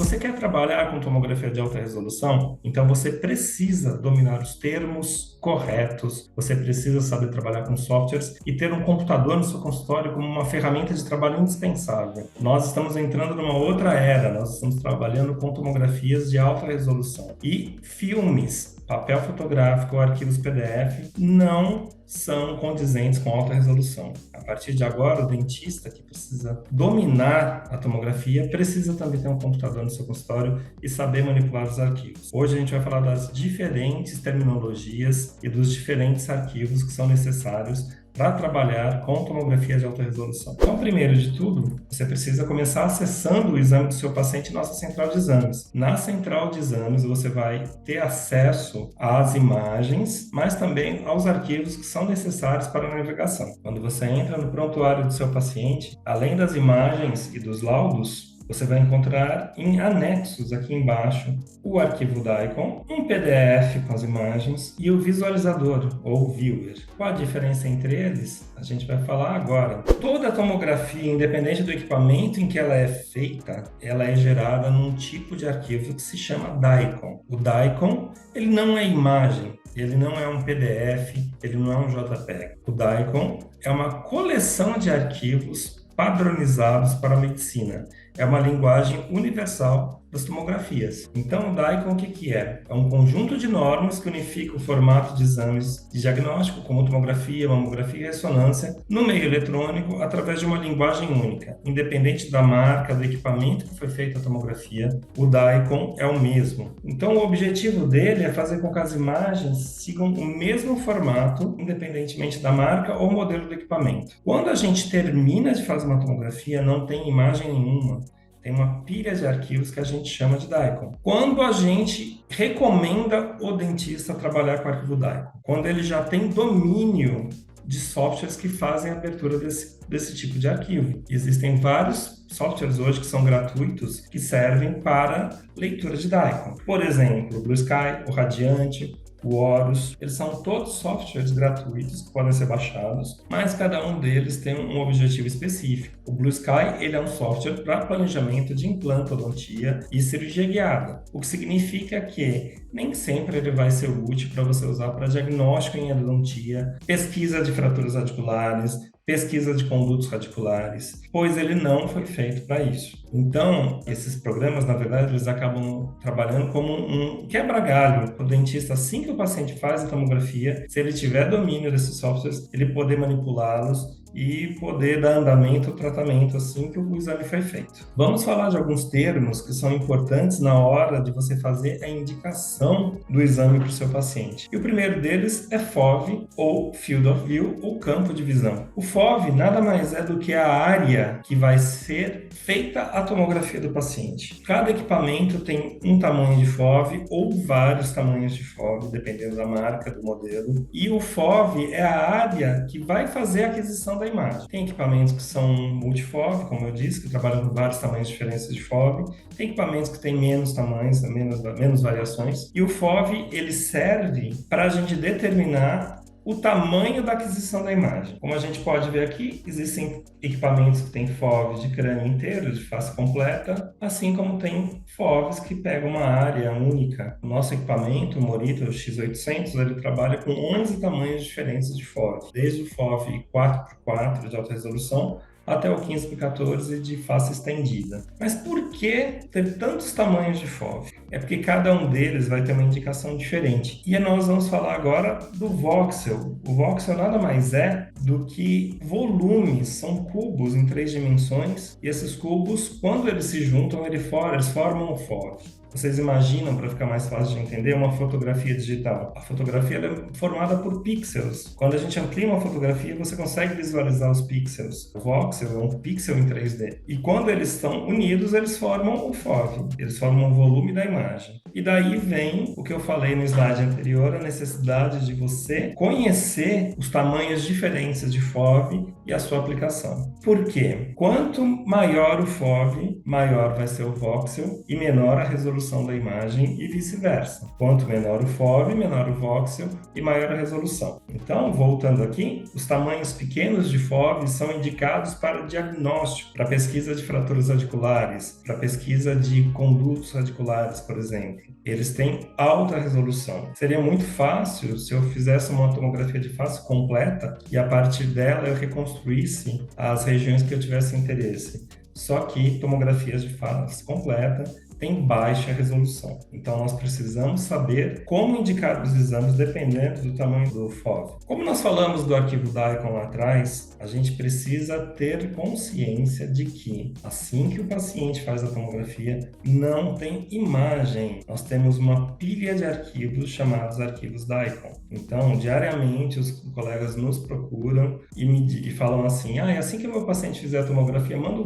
você quer trabalhar com tomografia de alta resolução, então você precisa dominar os termos corretos, você precisa saber trabalhar com softwares e ter um computador no seu consultório como uma ferramenta de trabalho indispensável. Nós estamos entrando numa outra era, nós estamos trabalhando com tomografias de alta resolução. E filmes, papel fotográfico ou arquivos PDF não são condizentes com alta resolução. A partir de agora, o dentista que precisa dominar a tomografia precisa também ter um computador no seu consultório e saber manipular os arquivos. Hoje a gente vai falar das diferentes terminologias e dos diferentes arquivos que são necessários para trabalhar com tomografia de alta resolução. Então, primeiro de tudo, você precisa começar acessando o exame do seu paciente em nossa central de exames. Na central de exames, você vai ter acesso às imagens, mas também aos arquivos que são necessários para a navegação. Quando você entra no prontuário do seu paciente, além das imagens e dos laudos, você vai encontrar em anexos aqui embaixo o arquivo DICOM, um PDF com as imagens e o visualizador ou viewer. Qual a diferença entre eles? A gente vai falar agora. Toda a tomografia, independente do equipamento em que ela é feita, ela é gerada num tipo de arquivo que se chama DICOM. O DICOM, ele não é imagem, ele não é um PDF, ele não é um JPEG. O DICOM é uma coleção de arquivos padronizados para a medicina. É uma linguagem universal das tomografias. Então, o DICOM o que é? É um conjunto de normas que unifica o formato de exames de diagnóstico, como tomografia, mamografia e ressonância, no meio eletrônico, através de uma linguagem única. Independente da marca, do equipamento que foi feita a tomografia, o DICOM é o mesmo. Então, o objetivo dele é fazer com que as imagens sigam o mesmo formato, independentemente da marca ou modelo do equipamento. Quando a gente termina de fazer uma tomografia, não tem imagem nenhuma. Tem uma pilha de arquivos que a gente chama de DICOM. Quando a gente recomenda o dentista trabalhar com o arquivo DICOM? Quando ele já tem domínio de softwares que fazem a abertura desse tipo de arquivo. Existem vários softwares hoje que são gratuitos que servem para leitura de DICOM. Por exemplo, o Blue Sky, o Radiante, o Horus, eles são todos softwares gratuitos que podem ser baixados, mas cada um deles tem um objetivo específico. O Blue Sky, ele é um software para planejamento de implantodontia e cirurgia guiada, o que significa que nem sempre ele vai ser útil para você usar para diagnóstico em endodontia, pesquisa de fraturas radiculares, pesquisa de condutos radiculares, pois ele não foi feito para isso. Então, esses programas, na verdade, eles acabam trabalhando como um quebra-galho para o dentista, assim que o paciente faz a tomografia, se ele tiver domínio desses softwares, ele poder manipulá-los e poder dar andamento ao tratamento assim que o exame foi feito. Vamos falar de alguns termos que são importantes na hora de você fazer a indicação do exame para o seu paciente. E o primeiro deles é FOV, ou Field of View, ou campo de visão. O FOV nada mais é do que a área que vai ser feita a tomografia do paciente. Cada equipamento tem um tamanho de FOV ou vários tamanhos de FOV, dependendo da marca, do modelo. E o FOV é a área que vai fazer a aquisição da imagem. Tem equipamentos que são multi-FOV, como eu disse, que trabalham com vários tamanhos diferentes de FOV. Tem equipamentos que têm menos tamanhos, menos variações. E o FOV, ele serve para a gente determinar o tamanho da aquisição da imagem. Como a gente pode ver aqui, existem equipamentos que têm FOV de crânio inteiro, de face completa, assim como tem FOVs que pegam uma área única. O nosso equipamento, o Morita, o X800, ele trabalha com 11 tamanhos diferentes de FOV, desde o FOV 4x4 de alta resolução até o 15x14 de face estendida. Mas por que ter tantos tamanhos de FOV? É porque cada um deles vai ter uma indicação diferente. E nós vamos falar agora do voxel. O voxel nada mais é do que volumes, são cubos em 3 dimensões, e esses cubos, quando eles se juntam, eles formam o FOV. Vocês imaginam, para ficar mais fácil de entender, uma fotografia digital. A fotografia é formada por pixels. Quando a gente amplia uma fotografia, você consegue visualizar os pixels. O voxel é um pixel em 3D. E quando eles estão unidos, eles formam o FOV. Eles formam o volume da imagem. E daí vem o que eu falei no slide anterior, a necessidade de você conhecer os tamanhos diferentes de FOV e a sua aplicação. Por quê? Quanto maior o FOV, maior vai ser o voxel e menor a resolução da imagem e vice-versa. Quanto menor o FOV, menor o voxel e maior a resolução. Então, voltando aqui, os tamanhos pequenos de FOV são indicados para diagnóstico, para pesquisa de fraturas radiculares, para pesquisa de condutos radiculares, por exemplo. Eles têm alta resolução. Seria muito fácil se eu fizesse uma tomografia de face completa e a partir dela eu reconstruísse as regiões que eu tivesse interesse. Só que tomografias de face completa tem baixa resolução. Então, nós precisamos saber como indicar os exames dependendo do tamanho do FOV. Como nós falamos do arquivo DICOM lá atrás, a gente precisa ter consciência de que, assim que o paciente faz a tomografia, não tem imagem. Nós temos uma pilha de arquivos chamados arquivos DICOM. Então, diariamente, os colegas nos procuram e falam assim, assim que o meu paciente fizer a tomografia, manda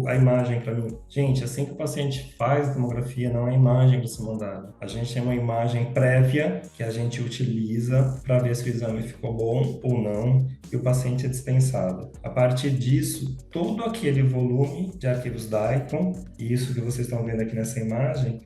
a imagem para mim. Gente, assim que o paciente faz a tomografia, não é a imagem para ser mandada. A gente tem uma imagem prévia que a gente utiliza para ver se o exame ficou bom ou não e o paciente é dispensado. A partir disso, todo aquele volume de arquivos DICOM, e isso que vocês estão vendo aqui nessa imagem,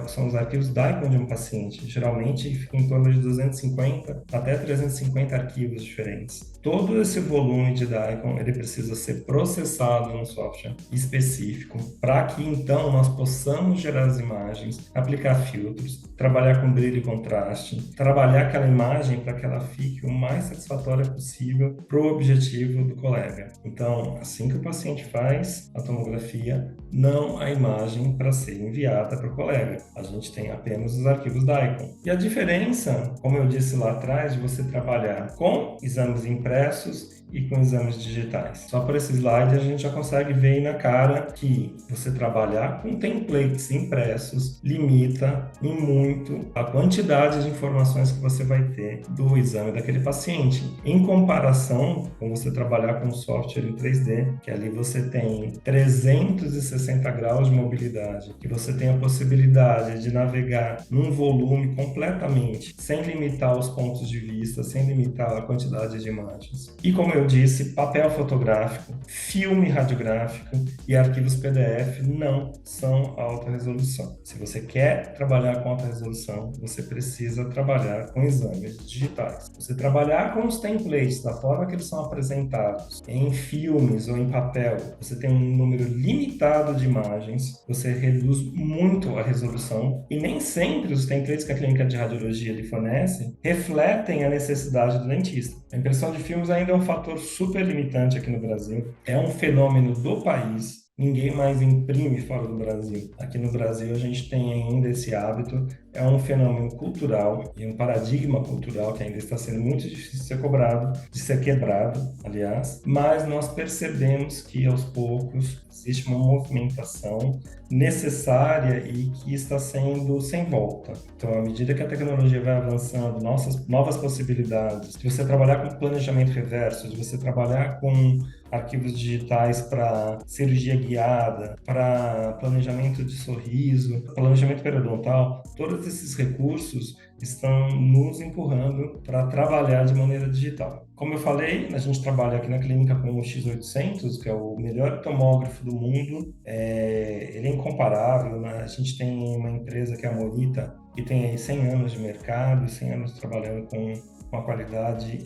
são os arquivos DICOM de um paciente. Geralmente fica em torno de 250 até 350 arquivos diferentes. Todo esse volume de DICOM, ele precisa ser processado num software específico para que então nós possamos gerar as imagens, aplicar filtros, trabalhar com brilho e contraste, trabalhar aquela imagem para que ela fique o mais satisfatória possível para o objetivo do colega. Então, assim que o paciente faz a tomografia, não há imagem para ser enviada para o colega. A gente tem apenas os arquivos DICOM. E a diferença, como eu disse lá atrás, de você trabalhar com exames impressos e com exames digitais. Só por esse slide a gente já consegue ver aí na cara que você trabalhar com templates impressos limita em muito a quantidade de informações que você vai ter do exame daquele paciente. Em comparação com você trabalhar com software em 3D, que ali você tem 360 graus de mobilidade, que você tem a possibilidade de navegar num volume completamente, sem limitar os pontos de vista, sem limitar a quantidade de imagens. E como eu disse, papel fotográfico, filme radiográfico e arquivos PDF não são alta resolução. Se você quer trabalhar com alta resolução, você precisa trabalhar com exames digitais. Você trabalhar com os templates da forma que eles são apresentados em filmes ou em papel, você tem um número limitado de imagens, você reduz muito a resolução e nem sempre os templates que a clínica de radiologia lhe fornece refletem a necessidade do dentista. A impressão de filmes ainda é um fator super limitante aqui no Brasil. É um fenômeno do país. Ninguém mais imprime fora do Brasil. Aqui no Brasil a gente tem ainda esse hábito. É um fenômeno cultural e um paradigma cultural que ainda está sendo muito difícil de ser cobrado, de ser quebrado, aliás. Mas nós percebemos que aos poucos existe uma movimentação necessária e que está sendo sem volta. Então, à medida que a tecnologia vai avançando, novas possibilidades, de você trabalhar com planejamento reverso, de você trabalhar com arquivos digitais para cirurgia guiada, para planejamento de sorriso, planejamento periodontal, todos esses recursos estão nos empurrando para trabalhar de maneira digital. Como eu falei, a gente trabalha aqui na clínica com o X800, que é o melhor tomógrafo do mundo. Ele é incomparável, né? A gente tem uma empresa que é a Morita, que tem aí 100 anos de mercado, 100 anos trabalhando com uma qualidade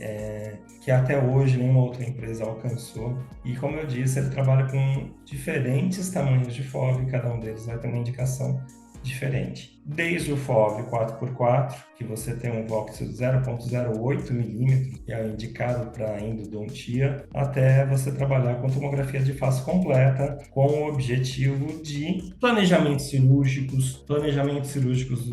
que até hoje nenhuma outra empresa alcançou. E como eu disse, ele trabalha com diferentes tamanhos de FOV, cada um deles vai ter uma indicação diferente. Desde o FOV 4x4, que você tem um voxel de 0,08 milímetros, que é indicado para endodontia, até você trabalhar com tomografia de face completa, com o objetivo de planejamentos cirúrgicos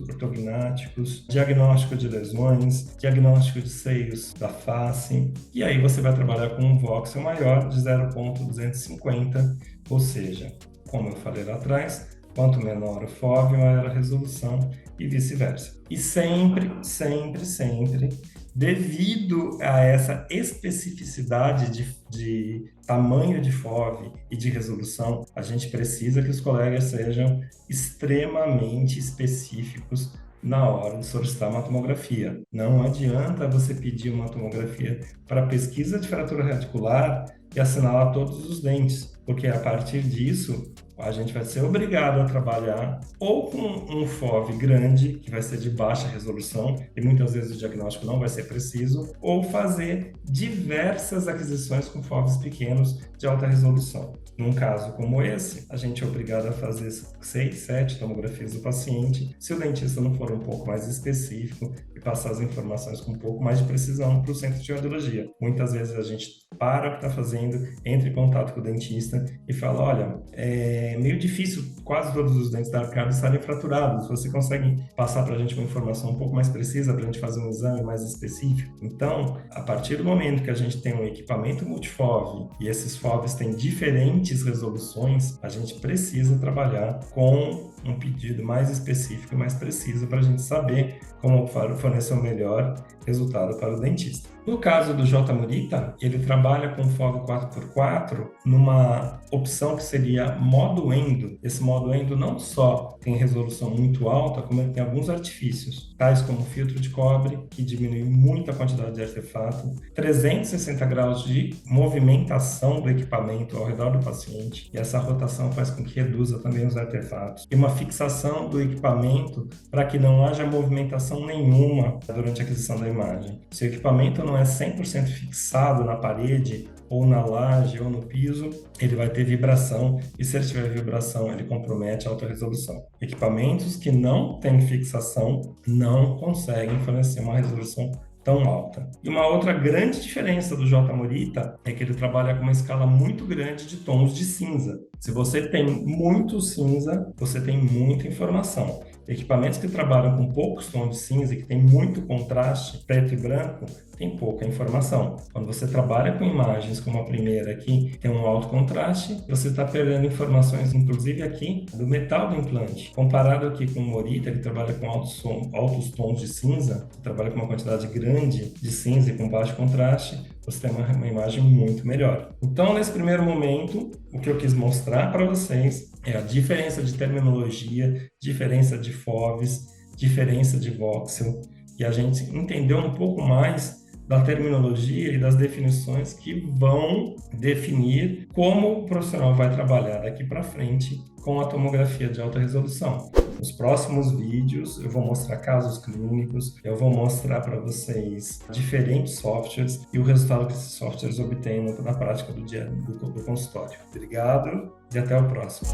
ortognáticos, diagnóstico de lesões, diagnóstico de seios da face, e aí você vai trabalhar com um voxel maior de 0,250, ou seja, como eu falei lá atrás, Quanto menor o FOV, maior a resolução e vice-versa. E sempre, sempre, sempre, devido a essa especificidade de tamanho de FOV e de resolução, a gente precisa que os colegas sejam extremamente específicos na hora de solicitar uma tomografia. Não adianta você pedir uma tomografia para pesquisa de fratura radicular e assinalar todos os dentes, porque a partir disso a gente vai ser obrigado a trabalhar ou com um FOV grande, que vai ser de baixa resolução, e muitas vezes o diagnóstico não vai ser preciso, ou fazer diversas aquisições com FOVs pequenos de alta resolução. Num caso como esse, a gente é obrigado a fazer 6, 7 tomografias do paciente, se o dentista não for um pouco mais específico e passar as informações com um pouco mais de precisão para o centro de radiologia. Muitas vezes a gente para o que está fazendo, entra em contato com o dentista e fala, olha, é meio difícil quase todos os dentes da arcada estarem fraturados, você consegue passar para a gente uma informação um pouco mais precisa para a gente fazer um exame mais específico? Então, a partir do momento que a gente tem um equipamento multifov e esses FOVs têm diferentes resoluções, a gente precisa trabalhar com um pedido mais específico e mais preciso para a gente saber como fornecer o melhor resultado para o dentista. No caso do J. Murita, ele trabalha com FOV 4x4 numa opção que seria modo endo. Esse modo endo não só tem resolução muito alta, como ele tem alguns artifícios, tais como filtro de cobre, que diminui muito a quantidade de artefato, 360 graus de movimentação do equipamento ao redor do paciente, e essa rotação faz com que reduza também os artefatos, e uma fixação do equipamento para que não haja movimentação nenhuma durante a aquisição da imagem. Se o equipamento não é 100% fixado na parede, ou na laje, ou no piso, ele vai ter vibração, e se ele tiver vibração, ele compromete a alta resolução. Equipamentos que não têm fixação não conseguem fornecer uma resolução tão alta. E uma outra grande diferença do J. Murita é que ele trabalha com uma escala muito grande de tons de cinza. Se você tem muito cinza, você tem muita informação. Equipamentos que trabalham com poucos tons de cinza e que tem muito contraste, preto e branco, tem pouca informação. Quando você trabalha com imagens como a primeira aqui, que tem um alto contraste, você está perdendo informações, inclusive aqui, do metal do implante. Comparado aqui com o Murita, que trabalha com altos tons de cinza, que trabalha com uma quantidade grande de cinza e com baixo contraste, você tem uma imagem muito melhor. Então, nesse primeiro momento, o que eu quis mostrar para vocês é a diferença de terminologia, diferença de FOVs, diferença de voxel, e a gente entendeu um pouco mais da terminologia e das definições que vão definir como o profissional vai trabalhar daqui para frente com a tomografia de alta resolução. Nos próximos vídeos eu vou mostrar casos clínicos, eu vou mostrar para vocês diferentes softwares e o resultado que esses softwares obtêm na prática do consultório. Obrigado e até o próximo.